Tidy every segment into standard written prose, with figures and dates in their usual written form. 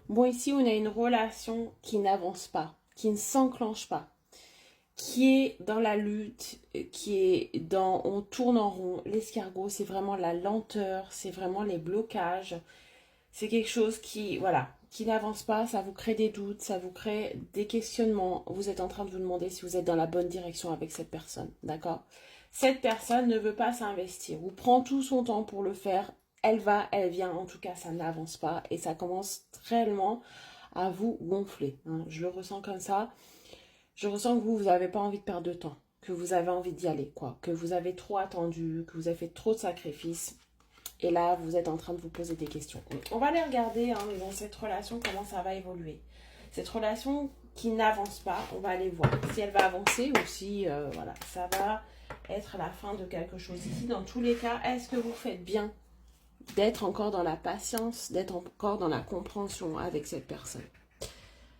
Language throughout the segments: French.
Bon, ici, on a une relation qui n'avance pas, qui ne s'enclenche pas, qui est dans la lutte, qui est dans... On tourne en rond. L'escargot, c'est vraiment la lenteur, c'est vraiment les blocages. C'est quelque chose qui, voilà, qui n'avance pas, ça vous crée des doutes, ça vous crée des questionnements. Vous êtes en train de vous demander si vous êtes dans la bonne direction avec cette personne, d'accord? Cette personne ne veut pas s'investir ou prend tout son temps pour le faire. Elle va, elle vient, en tout cas, ça n'avance pas et ça commence réellement à vous gonfler, hein. Je le ressens comme ça. Je ressens que vous n'avez pas envie de perdre de temps, que vous avez envie d'y aller, quoi, que vous avez trop attendu, que vous avez fait trop de sacrifices. Et là, vous êtes en train de vous poser des questions. On va aller regarder hein, dans cette relation comment ça va évoluer. Cette relation qui n'avance pas, on va aller voir si elle va avancer ou si voilà, ça va être la fin de quelque chose. Ici, dans tous les cas, est-ce que vous faites bien d'être encore dans la patience, d'être encore dans la compréhension avec cette personne?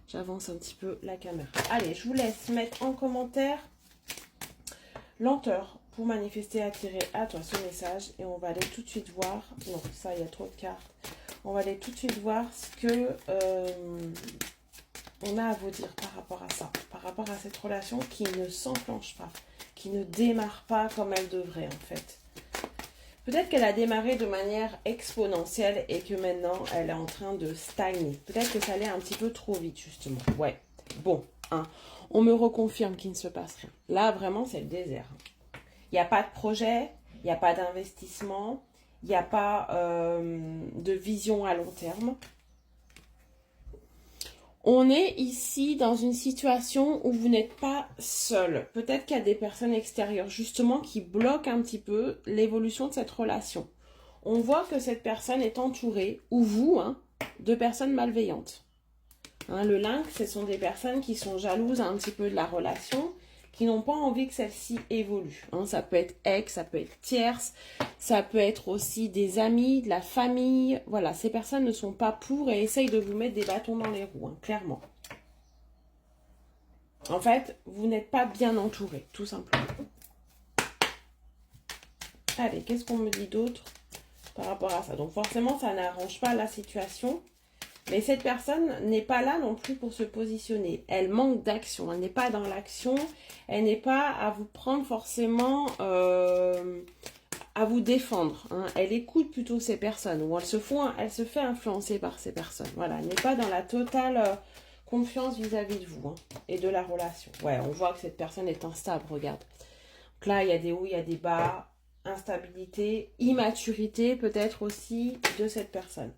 J'avance un petit peu la caméra. Allez, je vous laisse mettre en commentaire lenteur pour manifester, attirer à toi ce message. Et on va aller tout de suite voir. Non, ça, il y a trop de cartes. On va aller tout de suite voir ce que on a à vous dire par rapport à ça. Par rapport à cette relation qui ne s'enclenche pas, qui ne démarre pas comme elle devrait en fait. Peut-être qu'elle a démarré de manière exponentielle et que maintenant, elle est en train de stagner. Peut-être que ça allait un petit peu trop vite, justement. Ouais. Bon, hein. On me reconfirme qu'il ne se passe rien. Là, vraiment, c'est le désert. Il n'y a pas de projet, il n'y a pas d'investissement, il n'y a pas de vision à long terme. On est ici dans une situation où vous n'êtes pas seul. Peut-être qu'il y a des personnes extérieures justement qui bloquent un petit peu l'évolution de cette relation. On voit que cette personne est entourée, ou vous, hein, de personnes malveillantes. Hein, le lynx, ce sont des personnes qui sont jalouses un petit peu de la relation, qui n'ont pas envie que celle-ci évolue. Hein, ça peut être ex, ça peut être tierce, ça peut être aussi des amis, de la famille. Voilà, ces personnes ne sont pas pour et essayent de vous mettre des bâtons dans les roues, hein, clairement. En fait, vous n'êtes pas bien entouré, tout simplement. Allez, qu'est-ce qu'on me dit d'autre par rapport à ça? Donc forcément, ça n'arrange pas la situation. Mais cette personne n'est pas là non plus pour se positionner. Elle manque d'action. Elle n'est pas dans l'action. Elle n'est pas à vous prendre forcément, à vous défendre. Hein. Elle écoute plutôt ces personnes. Ou elle se fait influencer par ces personnes. Voilà. Elle n'est pas dans la totale confiance vis-à-vis de vous hein, et de la relation. Ouais, on voit que cette personne est instable. Regarde. Donc là, il y a des hauts, il y a des bas. Instabilité, immaturité peut-être aussi de cette personne.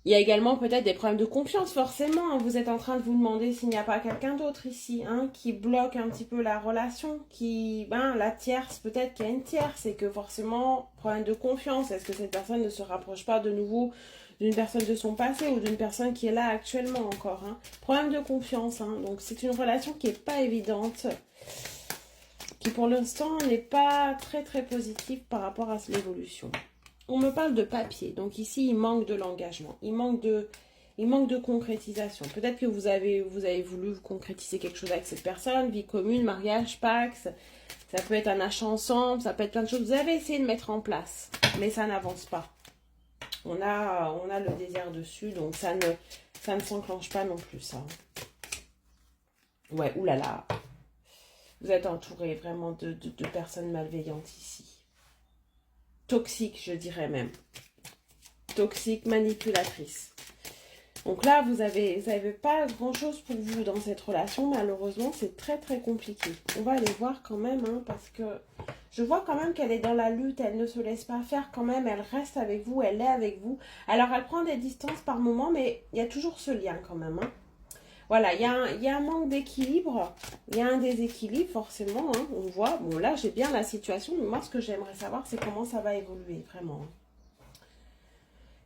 Il y a également peut-être des problèmes de confiance, forcément. Vous êtes en train de vous demander s'il n'y a pas quelqu'un d'autre ici, hein, qui bloque un petit peu la relation, la tierce, peut-être qu'il y a une tierce, et que forcément, problème de confiance. Est-ce que cette personne ne se rapproche pas de nouveau d'une personne de son passé ou d'une personne qui est là actuellement encore, hein. Problème de confiance, hein. Donc c'est une relation qui n'est pas évidente, qui pour l'instant n'est pas très très positive par rapport à l'évolution. On me parle de papier, donc ici il manque de l'engagement, il manque de concrétisation. Peut-être que vous avez voulu vous concrétiser quelque chose avec cette personne, vie commune, mariage, Pax, ça peut être un achat ensemble, ça peut être plein de choses. Vous avez essayé de mettre en place, mais ça n'avance pas. On a le désert dessus, donc ça ne s'enclenche pas non plus, ça. Ouais, oulala. Vous êtes entouré vraiment de personnes malveillantes ici. Toxique, je dirais même. Toxique, manipulatrice. Donc là, vous avez pas grand-chose pour vous dans cette relation. Malheureusement, c'est très, très compliqué. On va aller voir quand même, hein, parce que je vois quand même qu'elle est dans la lutte. Elle ne se laisse pas faire quand même. Elle reste avec vous, elle est avec vous. Alors, elle prend des distances par moment, mais il y a toujours ce lien quand même, hein. Voilà, il y a un manque d'équilibre, il y a un déséquilibre forcément, hein, on voit. Bon là, j'ai bien la situation, mais moi ce que j'aimerais savoir, c'est comment ça va évoluer, vraiment.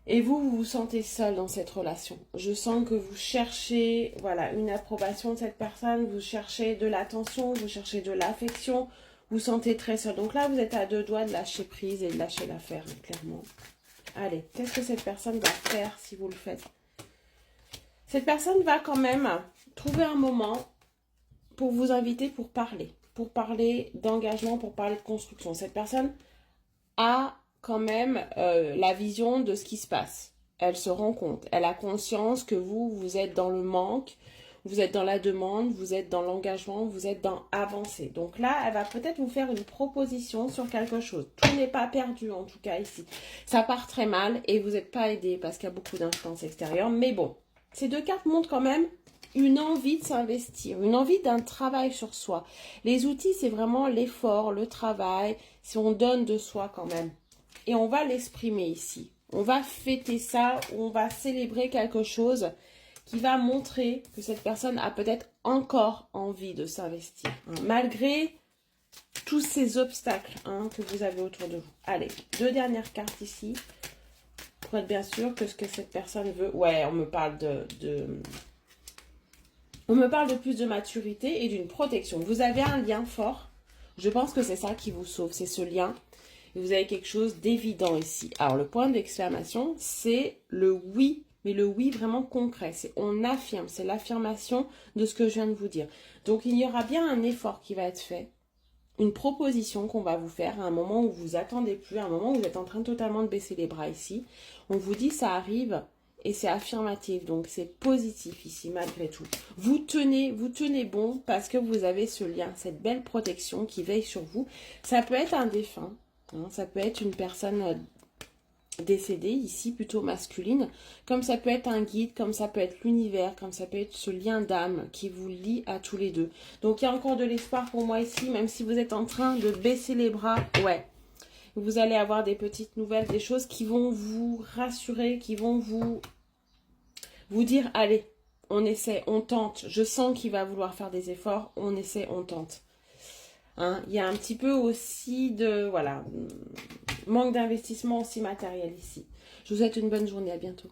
Et vous vous sentez seul dans cette relation. Je sens que vous cherchez, voilà, une approbation de cette personne, vous cherchez de l'attention, vous cherchez de l'affection, vous sentez très seul. Donc là, vous êtes à deux doigts de lâcher prise et de lâcher l'affaire, hein, clairement. Allez, qu'est-ce que cette personne va faire si vous le faites ? Cette personne va quand même trouver un moment pour vous inviter pour parler d'engagement, pour parler de construction. Cette personne a quand même la vision de ce qui se passe. Elle se rend compte. Elle a conscience que vous êtes dans le manque, vous êtes dans la demande, vous êtes dans l'engagement, vous êtes dans avancer. Donc là, elle va peut-être vous faire une proposition sur quelque chose. Tout n'est pas perdu en tout cas ici. Ça part très mal et vous n'êtes pas aidé parce qu'il y a beaucoup d'influence extérieure. Mais bon, ces deux cartes montrent quand même une envie de s'investir, une envie d'un travail sur soi. Les outils, c'est vraiment l'effort, le travail, si on donne de soi quand même. Et on va l'exprimer ici. On va fêter ça, on va célébrer quelque chose qui va montrer que cette personne a peut-être encore envie de s'investir, hein, malgré tous ces obstacles que vous avez autour de vous. Allez, 2 dernières cartes ici, pour être bien sûr que ce que cette personne veut. Ouais, on me parle on me parle de plus de maturité et d'une protection. Vous avez un lien fort. Je pense que c'est ça qui vous sauve, c'est ce lien. Et vous avez quelque chose d'évident ici. Alors, le point d'exclamation, c'est le oui, mais le oui vraiment concret. C'est on affirme, c'est l'affirmation de ce que je viens de vous dire. Donc, il y aura bien un effort qui va être fait, une proposition qu'on va vous faire à un moment où vous attendez plus, à un moment où vous êtes en train totalement de baisser les bras ici. On vous dit ça arrive et c'est affirmatif, donc c'est positif ici malgré tout. Vous tenez bon parce que vous avez ce lien, cette belle protection qui veille sur vous. Ça peut être un défunt. Ça peut être une personne décédée, ici plutôt masculine, comme ça peut être un guide, comme ça peut être l'univers, comme ça peut être ce lien d'âme qui vous lie à tous les deux. Donc il y a encore de l'espoir pour moi ici, même si vous êtes en train de baisser les bras, ouais. Vous allez avoir des petites nouvelles, des choses qui vont vous rassurer, qui vont vous dire, allez, on essaie, on tente. Je sens qu'il va vouloir faire des efforts, on essaie, on tente. Il y a un petit peu aussi de, voilà, manque d'investissement aussi matériel ici. Je vous souhaite une bonne journée, à bientôt.